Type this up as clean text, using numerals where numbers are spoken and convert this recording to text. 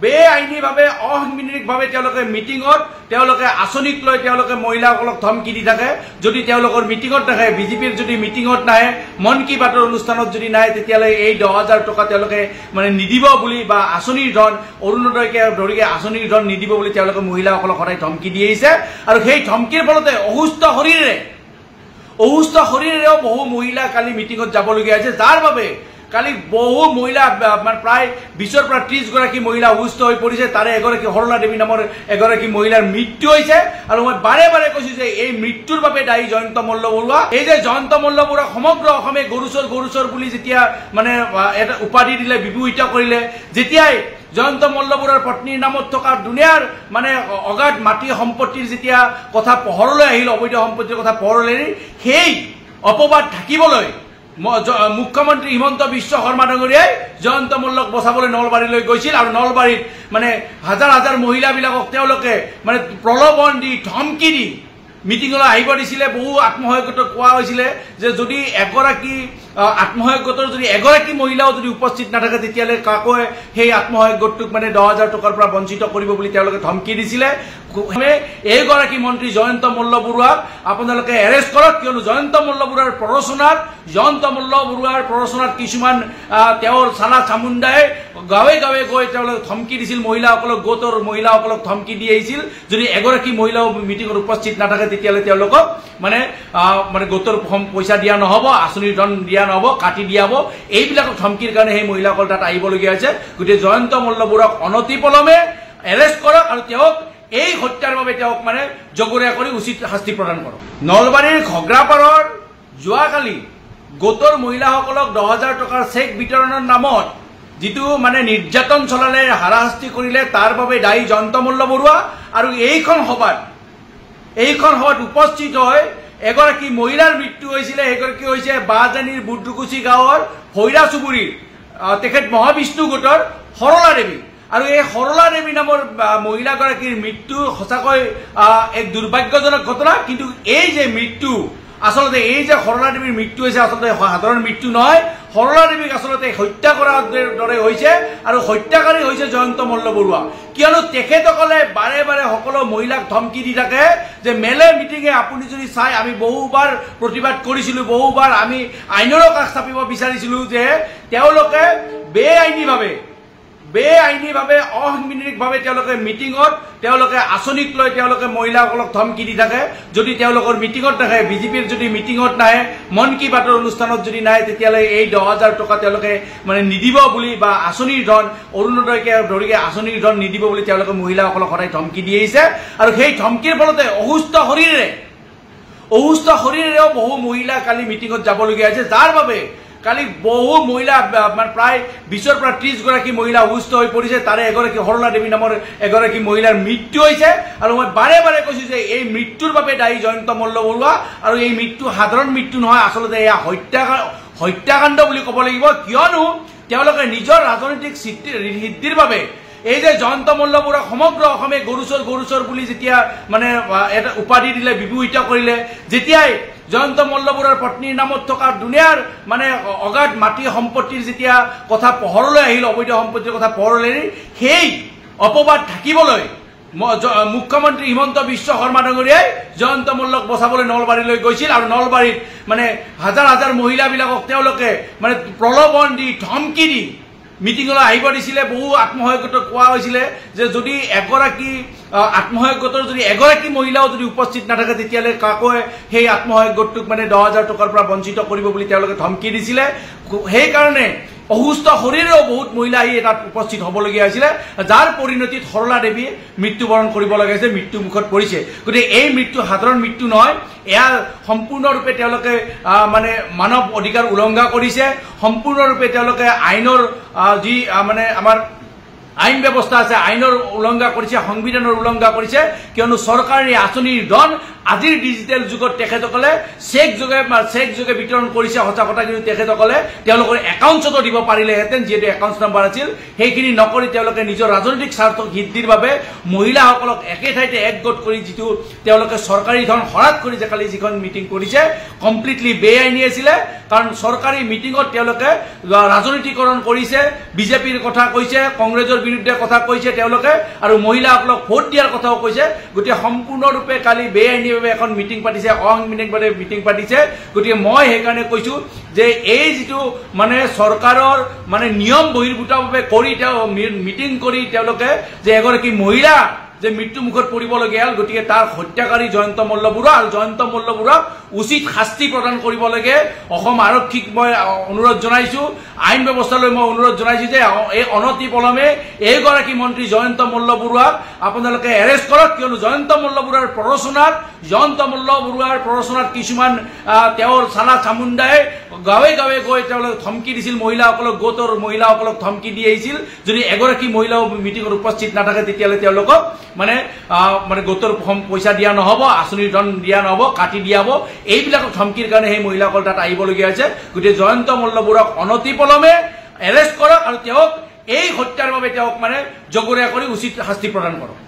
বেআইনীভাৱে অসাংবিধানিকভাৱে তেওঁলোকে মিটিঙত তেওঁলোকে আঁচনিক লৈ তেওঁলোকে মহিলাসকলক ধমকি দি থাকে। যদি তেওঁলোকৰ মিটিঙত নাহে, বিজেপিৰ যদি মিটিঙত নাহে, মন কী বাতৰ অনুষ্ঠানত যদি নাহে, তেতিয়াহ'লে এই 10,000 টকা তেওঁলোকে মানে নিদিব বুলি বা আঁচনিৰ ধন অৰুণোদয়কে ধৰিকে আঁচনিৰ ধন নিদিব বুলি তেওঁলোকে মহিলাসকলক সদায় ধমকি দি আহিছে। আৰু সেই ধমকিৰ ফলতে অসুস্থ শৰীৰেও বহু মহিলা কালি মিটিঙত যাবলগীয়া হৈছে, যাৰ বাবে কালি বহু মহিলা মানে প্ৰায় 20ৰ পৰা 30 গৰাকী মহিলা অসুস্থ হৈ পৰিছে। তাৰে এগৰাকী সৰলা দেৱী নামৰ এগৰাকী মহিলাৰ মৃত্যু হৈছে। আৰু মই বাৰে বাৰে কৈছো যে এই মৃত্যুৰ বাবে দায়ী জয়ন্ত মল্ল বৰুৱা। এই যে জয়ন্ত মল্ল বৰুৱা সমগ্ৰ অসমে গৰুচৰ বুলি যেতিয়া মানে এটা উপাধি দিলে, বিভূষিত কৰিলে, যেতিয়াই জয়ন্ত মল্ল বৰুৱাৰ পত্নীৰ নামত থকা দুনিয়াৰ মানে অগাধ মাটি সম্পত্তিৰ যেতিয়া কথা পোহৰলৈ আহিল, অবৈধ সম্পত্তিৰ কথা পোহৰলৈ, সেই অপবাদ ঢাকিবলৈ মুখ্যমন্ত্ৰী হিমন্ত বিশ্ব শৰ্মা ডাঙৰীয়াই জয়ন্ত মল্লক বচাবলৈ নলবাৰীলৈ গৈছিল। আৰু নলবাৰীত মানে হাজাৰ হাজাৰ মহিলাবিলাকক তেওঁলোকে মানে প্ৰলোভন দি ধমকি দি মিটিঙলৈ আহিব দিছিলে। বহু আত্মসহায়ক গোটক কোৱা হৈছিলে যে যদি এগৰাকী আত্মসহায়ক গোটৰ যদি এগৰাকী মহিলাও যদি উপস্থিত নাথাকে, তেতিয়াহ'লে কাকৈ সেই আত্মসহায়ক গোটটোক মানে 10,000 টকাৰ পৰা বঞ্চিত কৰিব বুলি তেওঁলোকে ধমকি দিছিলে। এইগৰাকী মন্ত্ৰী জয়ন্ত মল্ল বৰুৱাক আপোনালোকে এৰেষ্ট কৰক, কিয়নো জয়ন্ত মল্ল বৰুৱাৰ প্ৰৰোচনাত কিছুমান তেওঁৰ চালা চামুণ্ডাই গাঁৱে গাঁৱে গৈ তেওঁলোকে ধমকি দিছিল, মহিলাসকলক গোটৰ মহিলাসকলক ধমকি দি আহিছিল। যদি এগৰাকী মহিলাও মিটিঙত উপস্থিত নাথাকে, তেতিয়াহ'লে তেওঁলোকক মানে গোটৰ পইচা দিয়া নহ'ব, আঁচনিৰ ধন দিয়া নহ'ব, কাটি দিয়া হ'ব। এইবিলাকক ধমকিৰ কাৰণে সেই মহিলাসকল তাত আহিবলগীয়া হৈছে। গতিকে জয়ন্ত মল্ল বৰুৱাক অনতিপলমে এৰেষ্ট কৰক আৰু তেওঁক এই হত্যাৰ বাবে তেওঁক মানে জগৰীয়া কৰি উচিত শাস্তি প্ৰদান কৰক। নলবাৰীৰ ঘগ্ৰাপাৰৰ যোৱাকালি গোটৰ মহিলাসকলক 10,000 টকাৰ চেক বিতৰণৰ নামত যিটো মানে নিৰ্যাতন চলালে, হাৰাশাস্তি কৰিলে, তাৰ বাবে দায়ী জয়ন্ত মল্ল বৰুৱা। আৰু এইখন সভাত উপস্থিত হৈ এগৰাকী মহিলাৰ মৃত্যু হৈছিলে। সেইগৰাকী হৈছে বাজানীৰ বুদ্ৰুকুচি গাঁৱৰ ভৈৰা চুবুৰীৰ তেখেত মহাবিষ্ণু গোটৰ সৰলা দেৱী। আৰু এই সৰলা দেৱী নামৰ মহিলাগৰাকীৰ মৃত্যু সঁচাকৈ এক দুৰ্ভাগ্যজনক ঘটনা। কিন্তু এই যে মৃত্যু, আচলতে এই যে সৰলা দেৱীৰ মৃত্যু হৈছে, আচলতে সাধাৰণ মৃত্যু নহয়। সৰলা দেৱীক আচলতে হত্যা কৰাৰ দৰে হৈছে আৰু হত্যাকাৰী হৈছে জয়ন্ত মল্ল বৰুৱা। কিয়নো তেখেতসকলে বাৰে বাৰে সকলো মহিলাক ধমকি দি থাকে যে মেলে মিটিঙে আপুনি যদি চাই, আমি বহুবাৰ প্ৰতিবাদ কৰিছিলো, বহুবাৰ আমি আইনৰো কাষ চাপিব বিচাৰিছিলো যে তেওঁলোকে বেআইনীভাৱে অসাংবিধানিকভাৱে তেওঁলোকে মিটিঙত তেওঁলোকে আঁচনিক লৈ তেওঁলোকে মহিলাসকলক ধমকি দি থাকে। যদি তেওঁলোকৰ মিটিঙত নাহে, বিজেপিৰ যদি মিটিঙত নাহে, মন কী বাতৰ অনুষ্ঠানত যদি নাহে, তেতিয়াহ'লে এই 10,000 টকা তেওঁলোকে মানে নিদিব বুলি বা আঁচনিৰ ধন অৰুণোদয়কে ধৰিকে আঁচনিৰ ধন নিদিব বুলি তেওঁলোকে মহিলাসকলক সদায় ধমকি দি আহিছে। আৰু সেই ধমকিৰ ফলতে অসুস্থ শৰীৰেও বহু মহিলা কালি মিটিঙত যাবলগীয়া হৈছে, যাৰ বাবে কালি বহু মহিলা মানে প্ৰায় 20ৰ পৰা 30 গৰাকী মহিলা অসুস্থ হৈ পৰিছে। তাৰে এগৰাকী সৰলা দেৱী নামৰ এগৰাকী মহিলাৰ মৃত্যু হৈছে। আৰু মই বাৰে বাৰে কৈছো যে এই মৃত্যুৰ বাবে দায়ী জয়ন্ত মল্ল বৰুৱা। আৰু এই মৃত্যু সাধাৰণ মৃত্যু নহয়, আচলতে এয়া হত্যাকাণ্ড বুলি ক'ব লাগিব। কিয়নো তেওঁলোকে নিজৰ ৰাজনৈতিক সিদ্ধিৰ বাবে এই যে জয়ন্ত মল্ল বৰুৱাক সমগ্ৰ অসমে গৰুচৰ বুলি যেতিয়া মানে এটা উপাধি দিলে, বিভূষিত কৰিলে, যেতিয়াই জয়ন্ত মল্ল বৰুৱাৰ পত্নীৰ নামত থকা দুনিয়াৰ মানে অগাধ মাটি সম্পত্তিৰ যেতিয়া কথা পোহৰলৈ আহিল, অবৈধ সম্পত্তিৰ কথা পোহৰলৈ, সেই অপবাদ ঢাকিবলৈ মুখ্যমন্ত্ৰী হিমন্ত বিশ্ব শৰ্মা ডাঙৰীয়াই জয়ন্ত মল্লক বচাবলৈ নলবাৰীলৈ গৈছিল। আৰু নলবাৰীত মানে হাজাৰ হাজাৰ মহিলাবিলাকক তেওঁলোকে মানে প্ৰলোভন দি ধমকি দি মিটিঙলৈ আহিব দিছিলে। বহু আত্মসহায়ক গোটক কোৱা হৈছিলে যে যদি এগৰাকী আত্মসহায়ক গোটৰ যদি এগৰাকী মহিলাও যদি উপস্থিত নাথাকে, তেতিয়াহ'লে কাকৈ সেই আত্মসহায়ক গোটটোক মানে 10,000 টকাৰ পৰা বঞ্চিত কৰিব বুলি তেওঁলোকে ধমকি দিছিলে। সেইকাৰণে অসুস্থ শৰীৰেও বহুত মহিলা আহি তাত উপস্থিত হ'বলগীয়া হৈছিলে, যাৰ পৰিণতিত সৰলা দেৱীয়ে মৃত্যুবৰণ কৰিব লগা হৈছে, মৃত্যু মুখত পৰিছে। গতিকে এই মৃত্যু সাধাৰণ মৃত্যু নহয়, এয়া সম্পূৰ্ণৰূপে তেওঁলোকে মানে মানৱ অধিকাৰ উলংঘা কৰিছে। সম্পূৰ্ণৰূপে তেওঁলোকে আইনৰ যি মানে আমাৰ আইন ব্যৱস্থা আছে, আইনৰ উলংঘা কৰিছে, সংবিধানৰ উলংঘা কৰিছে। কিয়নো চৰকাৰী আঁচনিৰ ধন আজিৰ ডিজিটেল যুগত তেখেতসকলে চেক যোগে বিতৰণ কৰিছে সঁচা কথা কিন্তু তেখেতসকলে তেওঁলোকৰ একাউণ্টছতো দিব পাৰিলেহেঁতেন যিহেতু একাউণ্টছ নাম্বাৰ আছিল সেইখিনি নকৰি তেওঁলোকে নিজৰ ৰাজনৈতিক স্বাৰ্থ সিদ্ধিৰ বাবে মহিলাসকলক একে ঠাইতে একগোট কৰি যিটো তেওঁলোকে চৰকাৰী ধন হৰাত কৰি যে কালি যিখন মিটিং কৰিছে কমপ্লিটলি বেআইনী আছিলে কাৰণ চৰকাৰী মিটিঙত তেওঁলোকে ৰাজনীতিকৰণ কৰিছে বিজেপিৰ কথা কৈছে কংগ্ৰেছৰ বিৰুদ্ধে কথা কৈছে তেওঁলোকে আৰু মহিলাসকলক ভোট দিয়াৰ কথাও কৈছে গতিকে সম্পূৰ্ণৰূপে কালি বেআইনীভাৱে এখন মিটিং পাতিছে অসাংবিধানিকভাৱে মিটিং পাতিছে গতিকে মই সেইকাৰণে কৈছো যে এই যিটো মানে চৰকাৰৰ মানে নিয়ম বহিৰ্ভূতভাৱে কৰি মিটিং কৰি তেওঁলোকে যে এগৰাকী মহিলা যে মৃত্যু মুখত পৰিবলগীয়া হ'ল গতিকে তাৰ হত্যাকাৰী জয়ন্ত মল্ল বৰুৱা আৰু জয়ন্ত মল্ল বৰুৱাক উচিত শাস্তি প্ৰদান কৰিব লাগে অসম আৰক্ষীক মই অনুৰোধ জনাইছো আইন ব্যৱস্থালৈ মই অনুৰোধ জনাইছো যে এই অনতি পলমে এইগৰাকী মন্ত্ৰী জয়ন্ত মল্ল বৰুৱাক আপোনালোকে এৰেষ্ট কৰক কিয়নো জয়ন্ত মল্ল বৰুৱাৰ প্ৰৰোচনাত কিছুমান তেওঁৰ চালা চামুণ্ডাই গাঁৱে গাঁৱে গৈ তেওঁলোকে ধমকি দিছিল মহিলাসকলক গোটৰ মহিলাসকলক ধমকি দি আহিছিল যদি এগৰাকী মহিলাও মিটিঙত উপস্থিত নাথাকে তেতিয়াহ'লে তেওঁলোকক মানে গোটৰ পইচা দিয়া নহ'ব আঁচনিৰ ধন দিয়া নহ'ব কাটি দিয়া হ'ব এইবিলাকক ধমকিৰ কাৰণে সেই মহিলাসকল তাত আহিবলগীয়া হৈছে গতিকে জয়ন্ত মল্ল বৰুৱাক অনতি পলমে এৰেষ্ট কৰক আৰু তেওঁক এই হত্যাৰ বাবে তেওঁক মানে জগৰীয়া কৰি উচিত শাস্তি প্ৰদান কৰক।